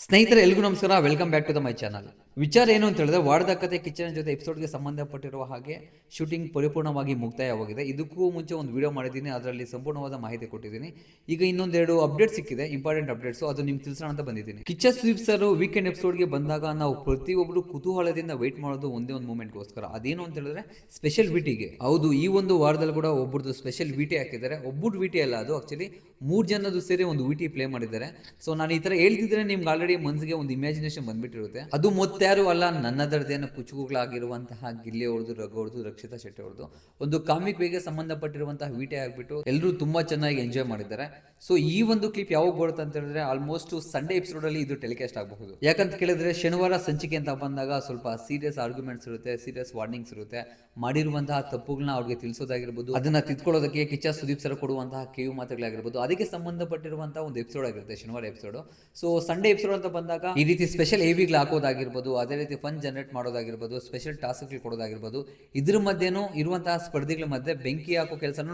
ಸ್ನೇಹಿತರೆ ಎಲ್ರಿಗೂ ನಮಸ್ಕಾರ, welcome back to the my channel. ವಿಚಾರ ಏನು ಅಂತ ಹೇಳಿದ್ರೆ, ವಾರದ ಕತೆ ಕಿಚನ್ ಜೊತೆ ಎಪಿಸೋಡ್ಗೆ ಸಂಬಂಧಪಟ್ಟಿರುವ ಹಾಗೆ ಶೂಟಿಂಗ್ ಪರಿಪೂರ್ಣವಾಗಿ ಮುಕ್ತಾಯವಾಗಿದೆ. ಇದಕ್ಕೂ ಮುಂಚೆ ಒಂದು ವಿಡಿಯೋ ಮಾಡಿದ್ದೀನಿ, ಅದರಲ್ಲಿ ಸಂಪೂರ್ಣವಾದ ಮಾಹಿತಿ ಕೊಟ್ಟಿದ್ದೀನಿ. ಈಗ ಇನ್ನೊಂದೆರಡು ಅಪ್ಡೇಟ್ ಸಿಕ್ಕಿದೆ, ಇಂಪಾರ್ಟೆಂಟ್ ಅಪ್ಡೇಟ್ಸ್, ಅದು ನಿಮ್ಗೆ ತಿಳಿಸೋಣ ಅಂತ ಬಂದಿದ್ದೀನಿ. ಕಿಚ್ಚ ಸುದೀಪ್ ಸರ್ ವೀಕೆಂಡ್ ಎಪಿಸೋಡ್ಗೆ ಬಂದಾಗ ನಾವು ಪ್ರತಿಯೊಬ್ಬರು ಕುತೂಹಲದಿಂದ ವೇಟ್ ಮಾಡೋದು ಒಂದೇ ಒಂದು ಮೂಮೆಂಟ್ಗೋಸ್ಕರ. ಅದೇನು ಅಂತ ಹೇಳಿದ್ರೆ ಸ್ಪೆಷಲ್ ವಿಟಿಗೆ. ಹೌದು, ಈ ಒಂದು ವಾರದಲ್ಲಿ ಕೂಡ ಒಬ್ಬರದು ಸ್ಪೆಷಲ್ ವಿಟಿ ಹಾಕಿದ್ದಾರೆ. ಒಬ್ಬರು ವಿಟಿ ಅಲ್ಲ, ಅದು ಆಕ್ಚುಲಿ 3 ಜನದ್ದು ಸೇರಿ ಒಂದು ವಿಟಿ ಪ್ಲೇ ಮಾಡಿದ್ದಾರೆ. ಸೊ ನಾನು ಈ ತರ ಹೇಳ್ತಿದ್ರೆ ನಿಮ್ಗೆ ಆಲ್ರೆಡಿ ಮನಸ್ಸಿಗೆ ಒಂದು ಇಮ್ಯಾಜಿನೇಷನ್ ಬಂದ್ಬಿಟ್ಟಿರುತ್ತೆ. ಅದು ಮತ್ತಾರು ಅಲ್ಲ, ನನ್ನದರದೇನು ಕುಚುಕುಗಳಾಗಿರುವಂತಹ ಗಿಲ್ಲಿ ಅವ್ರದ್ದು, ರಘು ಅವ್ರದ್ದು, ರಕ್ಷಿತಾ ಶೆಟ್ಟಿ ಅವ್ರದ್ದು ಒಂದು ಕಾಮಿಕ್ ವೇಗೆ ಸಂಬಂಧಪಟ್ಟಿರುವಂತಹ ವಿಟಿ ಆಗ್ಬಿಟ್ಟು ಎಲ್ಲರೂ ತುಂಬಾ ಚೆನ್ನಾಗಿ ಎಂಜಾಯ್ ಮಾಡಿದ್ದಾರೆ. ಸೊ ಈ ಒಂದು ಕ್ಲಿಪ್ ಯಾವಾಗ ಬರುತ್ತೆ ಅಂತ ಹೇಳಿದ್ರೆ ಆಲ್ಮೋಸ್ಟ್ ಸಂಡೇ ಎಪಿಸೋಡ್ ಅಲ್ಲಿ ಇದು ಟೆಲಿಕಾಸ್ಟ್ ಆಗಬಹುದು. ಯಾಕಂತ ಕೇಳಿದ್ರೆ ಶನಿವಾರ ಸಂಚಿಕೆ ಅಂತ ಬಂದಾಗ ಸ್ವಲ್ಪ ಸೀರಿಯಸ್ ಆರ್ಗ್ಯುಮೆಂಟ್ಸ್ ಇರುತ್ತೆ, ಸೀರಿಯಸ್ ವಾರ್ನಿಂಗ್ಸ್ ಇರುತ್ತೆ. ಮಾಡಿರುವಂತಹ ತಪ್ಪುಗಳನ್ನ ಅವ್ರಿಗೆ ತಿಳಿಸೋದಾಗಿರ್ಬೋದು, ಅದನ್ನ ತಿದ್ಕೊಳ್ಳೋದಕ್ಕೆ ಕಿಚ್ಚ ಸುದೀಪ್ ಸರ್ ಕೊಡುವಂತಹ ಕಿವಿ ಮಾತುಗಳಾಗಿರ್ಬೋದು, ಅದಕ್ಕೆ ಸಂಬಂಧಪಟ್ಟಿರುವಂತಹ ಒಂದು ಎಪಿಸೋಡ್ ಆಗಿರುತ್ತೆ ಶನಿವಾರ ಎಪಿಸೋಡ್. ಸೊ ಸಂಡೇ ಎಪಿಸೋಡ್ ಅಂತ ಬಂದಾಗ ಈ ರೀತಿ ಸ್ಪೆಷಲ್ ಎವಿಗಳು ಹಾಕೋದಾಗಿರ್ಬೋದು, ಅದೇ ರೀತಿ ಫನ್ ಜನರೇಟ್ ಮಾಡೋದಾಗಿರ್ಬೋದು, ಸ್ಪೆಷಲ್ ಟಾಸ್ಕ್ಗಳು ಕೊಡೋದಾಗಿರ್ಬೋದು, ಇದ್ರ ಮಧ್ಯೆನೂ ಇರುವಂತಹ ಸ್ಪರ್ಧಿಗಳ ಮಧ್ಯೆ ಬೆಂಕಿ ಹಾಕೋ ಕೆಲಸನೂ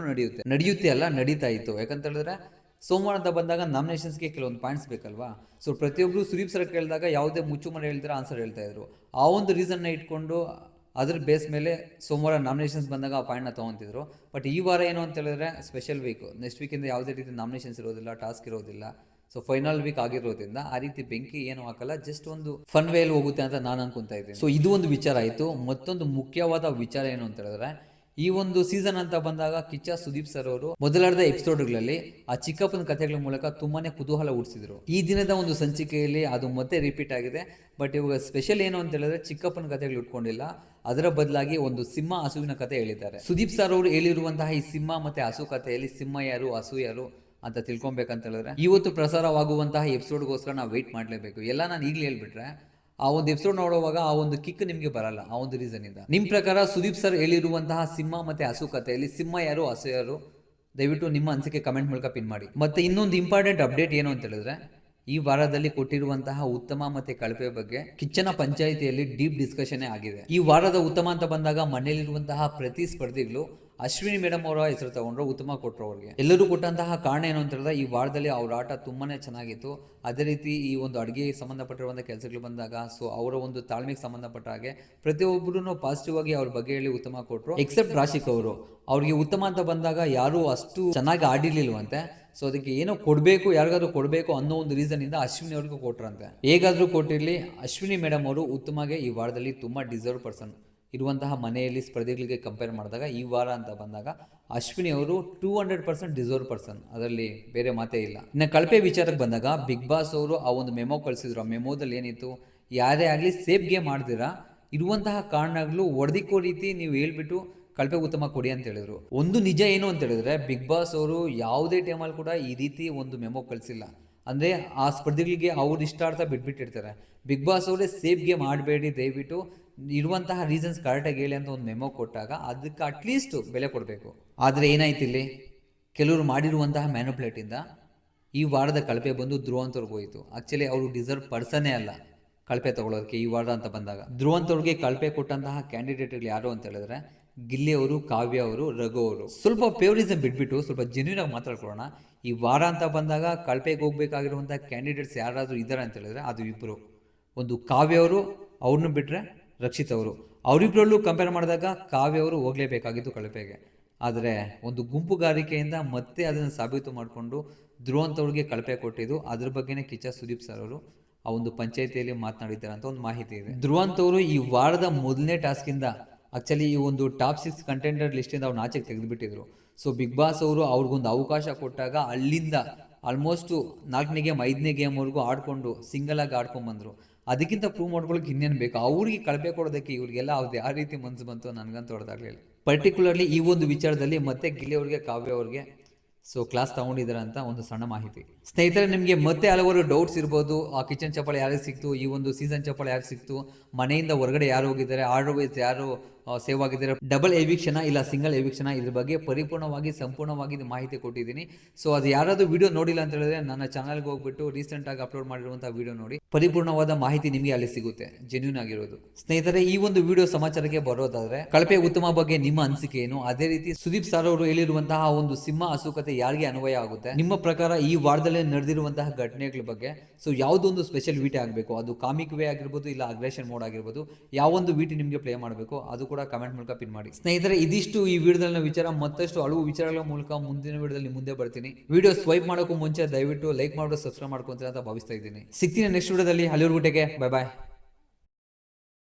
ನಡೆಯುತ್ತೆ ಅಲ್ಲ, ನಡೀತಾ ಇತ್ತು. ಯಾಕಂತ ಹೇಳಿದ್ರೆ ಸೋಮವಾರ ಅಂತ ಬಂದಾಗ ನಾಮಿನೇಷನ್ಸ್ಗೆ ಕೆಲವೊಂದು ಪಾಯಿಂಟ್ಸ್ ಬೇಕಲ್ವಾ. ಸೊ ಪ್ರತಿಯೊಬ್ಬರು ಸುದೀಪ್ ಸರ್ ಕೇಳಿದಾಗ ಯಾವುದೇ ಮುಚ್ಚುಮರೆ ಹೇಳ್ತಾರೆ ಆನ್ಸರ್ ಹೇಳ್ತಾ ಇದ್ರು. ಆ ಒಂದು ರೀಸನ್ನ ಇಟ್ಕೊಂಡು ಅದ್ರ ಬೇಸ್ ಮೇಲೆ ಸೋಮವಾರ ನಾಮಿನೇಷನ್ಸ್ ಬಂದಾಗ ಆ ಪಾಯಿಂಟ್ನ ತೊಗೊತಿದ್ರು. ಬಟ್ ಈ ವಾರ ಏನು ಅಂತ ಹೇಳಿದ್ರೆ ಸ್ಪೆಷಲ್ ವೀಕ್, ನೆಕ್ಸ್ಟ್ ವೀಕಿಂದ ಯಾವುದೇ ರೀತಿ ನಾಮಿನೇಷನ್ಸ್ ಇರೋದಿಲ್ಲ, ಟಾಸ್ಕ್ ಇರೋದಿಲ್ಲ. ಸೊ ಫೈನಲ್ ವೀಕ್ ಆಗಿರೋದ್ರಿಂದ ಆ ರೀತಿ ಬೆಂಕಿ ಏನು ಹಾಕಲ್ಲ, ಜಸ್ಟ್ ಒಂದು ಫನ್ ವೇಲ್ ಹೋಗುತ್ತೆ ಅಂತ ನಾನು ಅನ್ಕೊಂತಾ ಇದ್ದೀನಿ. ಸೊ ಇದು ಒಂದು ವಿಚಾರ ಆಯಿತು. ಮತ್ತೊಂದು ಮುಖ್ಯವಾದ ವಿಚಾರ ಏನು ಅಂತ ಹೇಳಿದ್ರೆ, ಈ ಒಂದು ಸೀಸನ್ ಅಂತ ಬಂದಾಗ ಕಿಚ್ಚ ಸುದೀಪ್ ಸರ್ ಅವರು ಮೊದಲಾದ ಎಪಿಸೋಡ್ಗಳಲ್ಲಿ ಆ ಚಿಕ್ಕಪ್ಪನ ಕಥೆಗಳ ಮೂಲಕ ತುಂಬಾನೇ ಕುತೂಹಲ ಹುಟ್ಟಿಸಿದ್ರು. ಈ ದಿನದ ಒಂದು ಸಂಚಿಕೆಯಲ್ಲಿ ಅದು ಮತ್ತೆ ರಿಪೀಟ್ ಆಗಿದೆ. ಬಟ್ ಇವಾಗ ಸ್ಪೆಷಲ್ ಏನು ಅಂತ ಹೇಳಿದ್ರೆ ಚಿಕ್ಕಪ್ಪನ ಕಥೆಗಳು ಇಟ್ಕೊಂಡಿಲ್ಲ, ಅದರ ಬದಲಾಗಿ ಒಂದು ಸಿಂಹ ಹಸುವಿನ ಕಥೆ ಹೇಳಿದ್ದಾರೆ. ಸುದೀಪ್ ಸರ್ ಅವರು ಹೇಳಿರುವಂತಹ ಈ ಸಿಂಹ ಮತ್ತೆ ಹಸು ಕಥೆಯಲ್ಲಿ ಸಿಂಹ ಯಾರು, ಹಸು ಯಾರು ಅಂತ ತಿಳ್ಕೊಬೇಕಂತ ಹೇಳಿದ್ರೆ ಇವತ್ತು ಪ್ರಸಾರವಾಗುವಂತಹ ಎಪಿಸೋಡ್ಗೋಸ್ಕರ ನಾವು ವೆಯ್ಟ್ ಮಾಡಲೇಬೇಕು. ಎಲ್ಲ ನಾನು ಈಗಲೇ ಹೇಳ್ಬಿಟ್ರೆ ಆ ಒಂದು ಎಪಿಸೋಡ್ ನೋಡುವಾಗ ಆ ಒಂದು ಕಿಕ್ ನಿಮಗೆ ಬರಲ್ಲ. ಆ ಒಂದು ರೀಸನ್ ಇಂದ ನಿಮ್ಮ ಪ್ರಕಾರ ಸುದೀಪ್ ಸರ್ ಹೇಳಿರುವಂತಹ ಸಿಂಹ ಮತ್ತೆ ಹಸು ಕಥೆಯಲ್ಲಿ ಸಿಂಹ ಯಾರು, ಹಸು ಯಾರು, ದಯವಿಟ್ಟು ನಿಮ್ಮ ಅನಿಸಿಕೆ ಕಮೆಂಟ್ ಮೂಲಕ ಪಿನ್ ಮಾಡಿ. ಮತ್ತೆ ಇನ್ನೊಂದು ಇಂಪಾರ್ಟೆಂಟ್ ಅಪ್ಡೇಟ್ ಏನು ಅಂತ ಹೇಳಿದ್ರೆ, ಈ ವಾರದಲ್ಲಿ ಕೊಟ್ಟಿರುವಂತಹ ಉತ್ತಮ ಮತ್ತೆ ಕಳಪೆ ಬಗ್ಗೆ ಕಿಚ್ಚನ ಪಂಚಾಯಿತಿಯಲ್ಲಿ ಡೀಪ್ ಡಿಸ್ಕಷನ್ ಆಗಿದೆ. ಈ ವಾರದ ಉತ್ತಮ ಅಂತ ಬಂದಾಗ ಮನೆಯಲ್ಲಿರುವಂತಹ ಪ್ರತಿ ಸ್ಪರ್ಧಿಗಳು ಅಶ್ವಿನಿ ಮೇಡಮ್ ಅವರ ಹೆಸರು ತಗೊಂಡ್ರು, ಉತ್ತಮ ಕೊಟ್ಟರು. ಅವ್ರಿಗೆ ಎಲ್ಲರೂ ಕೊಟ್ಟಂತಹ ಕಾರಣ ಏನು ಅಂತ ಹೇಳಿದ್ರೆ ಈ ವಾರದಲ್ಲಿ ಅವ್ರ ಆಟ ತುಂಬಾನೇ ಚೆನ್ನಾಗಿತ್ತು. ಅದೇ ರೀತಿ ಈ ಒಂದು ಅಡುಗೆಗೆ ಸಂಬಂಧಪಟ್ಟಿರುವಂತಹ ಕೆಲಸಗಳು ಬಂದಾಗ ಸೊ ಅವರ ಒಂದು ತಾಳ್ಮೆಗೆ ಸಂಬಂಧಪಟ್ಟ ಹಾಗೆ ಪ್ರತಿಯೊಬ್ಬರು ಪಾಸಿಟಿವ್ ಆಗಿ ಅವ್ರ ಬಗ್ಗೆ ಹೇಳಿ ಉತ್ತಮ ಕೊಟ್ಟರು. ಎಕ್ಸೆಪ್ಟ್ ರಾಶಿಕ್ ಅವರು, ಅವ್ರಿಗೆ ಉತ್ತಮ ಅಂತ ಬಂದಾಗ ಯಾರು ಅಷ್ಟು ಚೆನ್ನಾಗಿ ಆಡಿರ್ಲಿಲ್ವಂತೆ. ಸೊ ಅದಕ್ಕೆ ಏನೋ ಕೊಡಬೇಕು, ಯಾರಿಗಾದ್ರೂ ಕೊಡಬೇಕು ಅನ್ನೋ ಒಂದು ರೀಸನ್ ಇಂದ ಅಶ್ವಿನಿ ಅವ್ರಿಗೂ ಕೊಟ್ರಂತೆ. ಹೇಗಾದ್ರೂ ಕೊಟ್ಟಿರಲಿ, ಅಶ್ವಿನಿ ಮೇಡಮ್ ಅವರು ಉತ್ತಮಗೆ ಈ ವಾರದಲ್ಲಿ ತುಂಬಾ ಡಿಸರ್ವ್ ಪರ್ಸನ್. ಇರುವಂತಹ ಮನೆಯಲ್ಲಿ ಸ್ಪರ್ಧಿಗಳಿಗೆ ಕಂಪೇರ್ ಮಾಡಿದಾಗ ಈ ವಾರ ಅಂತ ಬಂದಾಗ ಅಶ್ವಿನಿ ಅವರು 200% ಡಿಸರ್ವ್ ಪರ್ಸನ್, ಅದರಲ್ಲಿ ಬೇರೆ ಮಾತೇ ಇಲ್ಲ. ಇನ್ನು ಕಳಪೆ ವಿಚಾರಕ್ಕೆ ಬಂದಾಗ ಬಿಗ್ ಬಾಸ್ ಅವರು ಆ ಒಂದು ಮೆಮೊ ಕಳಿಸಿದ್ರು. ಆ ಮೆಮೊದಲ್ಲಿ ಏನಿತ್ತು, ಯಾರೇ ಆಗಲಿ ಸೇಫ್ ಗೇಮ್ ಮಾಡ್ದಿರಾ ಇರುವಂತಹ ಕಾರಣಗಳು ಒಡೆದಿಕ್ಕೋ ರೀತಿ ನೀವು ಹೇಳ್ಬಿಟ್ಟು ಕಳಪೆ ಉತ್ತಮ ಕೊಡಿ ಅಂತ ಹೇಳಿದ್ರು. ಒಂದು ನಿಜ ಏನು ಅಂತ ಹೇಳಿದ್ರೆ ಬಿಗ್ ಬಾಸ್ ಅವರು ಯಾವುದೇ ಟೈಮಲ್ಲಿ ಕೂಡ ಈ ರೀತಿ ಒಂದು ಮೆಮೊ ಕಳಿಸಿಲ್ಲ. ಅಂದರೆ ಆ ಸ್ಪರ್ಧಿಗಳಿಗೆ ಅವ್ರು ಇಷ್ಟಾರ್ಥ ಬಿಟ್ಬಿಟ್ಟಿರ್ತಾರೆ. ಬಿಗ್ ಬಾಸ್ ಅವರೇ ಸೇಫ್ ಗೇಮ್ ಮಾಡಬೇಡಿ, ದಯವಿಟ್ಟು ಇರುವಂತಹ ರೀಸನ್ಸ್ ಕರೆಕ್ಟಾಗಿ ಹೇಳಿ ಅಂತ ಒಂದು ಮೆಮೊ ಕೊಟ್ಟಾಗ ಅದಕ್ಕೆ ಅಟ್ಲೀಸ್ಟ್ ಬೆಲೆ ಕೊಡಬೇಕು. ಆದರೆ ಏನಾಯ್ತು ಇಲ್ಲಿ, ಕೆಲವರು ಮಾಡಿರುವಂತಹ ಮ್ಯಾನುಪ್ಲೇಟಿಂದ ಈ ವಾರದ ಕಳಪೆ ಬಂದು ಧ್ರುವಂತವ್ರಿಗೆ ಹೋಯಿತು. ಆ್ಯಕ್ಚುಲಿ ಅವರು ಡಿಸರ್ವ್ ಪರ್ಸನ್ನೇ ಅಲ್ಲ ಕಳಪೆ ತಗೊಳ್ಳೋದಕ್ಕೆ. ಈ ವಾರ ಅಂತ ಬಂದಾಗ ಧ್ರುವಂತವ್ರಿಗೆ ಕಳಪೆ ಕೊಟ್ಟಂತಹ ಕ್ಯಾಂಡಿಡೇಟ್ಗಳು ಯಾರು ಅಂತ ಹೇಳಿದ್ರೆ ಗಿಲ್ಲಿ ಅವರು, ಕಾವ್ಯ ಅವರು, ರಘು ಅವರು. ಸ್ವಲ್ಪ ಫೇವರಿಸಮ್ ಬಿಟ್ಬಿಟ್ಟು ಸ್ವಲ್ಪ ಜೆನ್ಯೂನ್ ಆಗಿ ಮಾತಾಡ್ಕೊಳ್ಳೋಣ. ಈ ವಾರ ಅಂತ ಬಂದಾಗ ಕಳಪೆಗೆ ಹೋಗ್ಬೇಕಾಗಿರುವಂಥ ಕ್ಯಾಂಡಿಡೇಟ್ಸ್ ಯಾರಾದರೂ ಇದ್ದಾರೆ ಅಂತ ಹೇಳಿದ್ರೆ ಅದು ಇಬ್ಬರು. ಒಂದು ಕಾವ್ಯ ಅವರು, ಅವ್ರನ್ನ ಬಿಟ್ಟರೆ ರಕ್ಷಿತ್ ಅವರು. ಅವರಿಬ್ಬರಲ್ಲೂ ಕಂಪೇರ್ ಮಾಡಿದಾಗ ಕಾವ್ಯ ಅವರು ಹೋಗಲೇಬೇಕಾಗಿತ್ತು ಕಳಪೆಗೆ. ಆದರೆ ಒಂದು ಗುಂಪುಗಾರಿಕೆಯಿಂದ ಮತ್ತೆ ಅದನ್ನು ಸಾಬೀತು ಮಾಡಿಕೊಂಡು ಧ್ರುವಂತವ್ರಿಗೆ ಕಳಪೆ ಕೊಟ್ಟಿದ್ದು. ಅದ್ರ ಬಗ್ಗೆನೇ ಕಿಚ್ಚ ಸುದೀಪ್ ಸರ್ ಅವರು ಆ ಒಂದು ಪಂಚಾಯಿತಿಯಲ್ಲಿ ಮಾತನಾಡಿದ್ದಾರೆ ಅಂತ ಒಂದು ಮಾಹಿತಿ ಇದೆ. ಧ್ರುವಂತವರು ಈ ವಾರದ ಮೊದಲನೇ ಟಾಸ್ಕಿಂದ ಆ್ಯಕ್ಚುಲಿ ಈ ಒಂದು ಟಾಪ್ 6 ಕಂಟೆಂಡರ್ ಲಿಸ್ಟಿಂದ ಅವ್ರು ಆಚೆಗೆ ತೆಗೆದುಬಿಟ್ಟಿದ್ರು. ಸೊ ಬಿಗ್ ಬಾಸ್ ಅವರು ಅವ್ರಿಗೊಂದು ಅವಕಾಶ ಕೊಟ್ಟಾಗ ಅಲ್ಲಿಂದ ಆಲ್ಮೋಸ್ಟು 4ನೇ ಗೇಮ್ 5ನೇ ಗೇಮ್ವರೆಗೂ ಆಡ್ಕೊಂಡು ಸಿಂಗಲ್ ಆಗಿ ಆಡ್ಕೊಂಡ್ಬಂದರು. ಅದಕ್ಕಿಂತ ಪ್ರೂವ್ ಮಾಡ್ಕೊಳ್ಳೋಕೆ ಇನ್ನೇನು ಬೇಕು, ಅವ್ರಿಗೆ ಕಳಪೆ ಕೊಡೋದಕ್ಕೆ ಇವ್ರಿಗೆಲ್ಲ ಅವ್ರದ್ದು ಯಾವ ರೀತಿ ಮನಸ್ಸು ಬಂತು ನನಗಂತೂ ಹೊಡೆದಾಗಲಿಲ್ಲ. ಪರ್ಟಿಕ್ಯುಲರ್ಲಿ ಈ ಒಂದು ವಿಚಾರದಲ್ಲಿ ಮತ್ತೆ ಗಿಲ್ಲಿ ಅವ್ರಿಗೆ, ಕಾವ್ಯ ಅವ್ರಿಗೆ ಸೊ ಕ್ಲಾಸ್ ತಗೊಂಡಿದ್ದಾರೆ ಅಂತ ಒಂದು ಸಣ್ಣ ಮಾಹಿತಿ. ಸ್ನೇಹಿತರೆ, ನಿಮಗೆ ಮತ್ತೆ ಹಲವಾರು ಡೌಟ್ಸ್ ಇರ್ಬೋದು. ಆ ಕಿಚನ್ ಚಪ್ಪಾಳೆ ಯಾರಿಗೆ ಸಿಕ್ತು, ಈ ಒಂದು ಸೀಸನ್ ಚಪ್ಪಾಳೆ ಯಾರಿಗೆ ಸಿಕ್ತು, ಮನೆಯಿಂದ ಹೊರಗಡೆ ಯಾರು ಹೋಗಿದ್ದಾರೆ, ಆರ್ಡರ್ ವೈಸ್ ಯಾರು ಸೇವ್ ಆಗಿದ್ದಾರೆ, ಡಬಲ್ ಎವಿಕ್ಷನ ಇಲ್ಲ ಸಿಂಗಲ್ ಎವಿಕ್ಷನ, ಇದ್ರ ಬಗ್ಗೆ ಪರಿಪೂರ್ಣವಾಗಿ ಸಂಪೂರ್ಣವಾಗಿ ಮಾಹಿತಿ ಕೊಟ್ಟಿದ್ದೀನಿ. ಸೊ ಅದು ಯಾರಾದರೂ ವಿಡಿಯೋ ನೋಡಿಲ್ಲ ಅಂತ ಹೇಳಿದ್ರೆ ನನ್ನ ಚಾನಲ್ಗೆ ಹೋಗ್ಬಿಟ್ಟು ರೀಸೆಂಟಾಗಿ ಅಪ್ಲೋಡ್ ಮಾಡಿರುವಂಥ ವಿಡಿಯೋ ನೋಡಿ, ಪರಿಪೂರ್ಣವಾದ ಮಾಹಿತಿ ನಿಮಗೆ ಅಲ್ಲಿ ಸಿಗುತ್ತೆ, ಜೆನ್ಯೂನ್ ಆಗಿರೋದು. ಸ್ನೇಹಿತರೆ, ಈ ಒಂದು ವಿಡಿಯೋ ಸಮಾಚಾರಕ್ಕೆ ಬರೋದಾದ್ರೆ ಕಳಪೆ ಉತ್ತಮ ಬಗ್ಗೆ ನಿಮ್ಮ ಅನಿಸಿಕೆ ಏನು, ಅದೇ ರೀತಿ ಸುದೀಪ್ ಸರ್ ಅವರು ಹೇಳಿರುವಂತಹ ಒಂದು ಸಿಂಹ ಹಸು ಕಥೆ ಯಾರಿಗೆ ಅನ್ವಯ ಆಗುತ್ತೆ, ನಿಮ್ಮ ಪ್ರಕಾರ ಈ ವಾರದಲ್ಲಿ ಸಿನಿಮಾದಲ್ಲಿ ನಡೆದಿರುವಂತಹ ಘಟನೆಗಳ ಬಗ್ಗೆ. ಸೊ ಯಾವುದೊಂದು ಸ್ಪೆಷಲ್ ವಿಟಿ ಆಗಬೇಕು, ಅದು ಕಾಮಿಕ್ ವೇ ಆಗಿರ್ಬೋದು ಇಲ್ಲ ಅಗ್ರೆಷನ್ ಮೋಡ್ ಆಗಿರ್ಬೋದು, ಯಾವೊಂದು ವಿಟಿ ನಿಮಗೆ ಪ್ಲೇ ಮಾಡಬೇಕು ಅದು ಕೂಡ ಕಮೆಂಟ್ ಮೂಲಕ ಪಿನ್ ಮಾಡಿ. ಸ್ನೇಹಿತರೆ, ಇದಿಷ್ಟು ಈ ವಿಡಿಯೋದಲ್ಲಿ ವಿಚಾರ. ಮತ್ತಷ್ಟು ಹಲವು ವಿಚಾರಗಳ ಮೂಲಕ ಮುಂದಿನ ವಿಡಿಯೋದಲ್ಲಿ ಮುಂದೆ ಬರ್ತೀನಿ. ವಿಡಿಯೋ ಸ್ವೈಪ್ ಮಾಡೋಕ್ಕೂ ಮುಂಚೆ ದಯವಿಟ್ಟು ಲೈಕ್ ಮಾಡಿ ಸಬ್ಸ್ಕ್ರೈಬ್ ಮಾಡ್ಕೊಂತೀರ ಅಂತ ಭಾವಿಸ್ತಾ ಇದ್ದೀನಿ. ಸಿಗ್ತೀನಿ ನೆಕ್ಸ್ಟ್ ವಿಡಿಯೋದಲ್ಲಿ. ಅಲ್ಲಿವರೆಗೂ ಟೇಕ್ ಕೇರ್, ಬೈ ಬಾಯ್.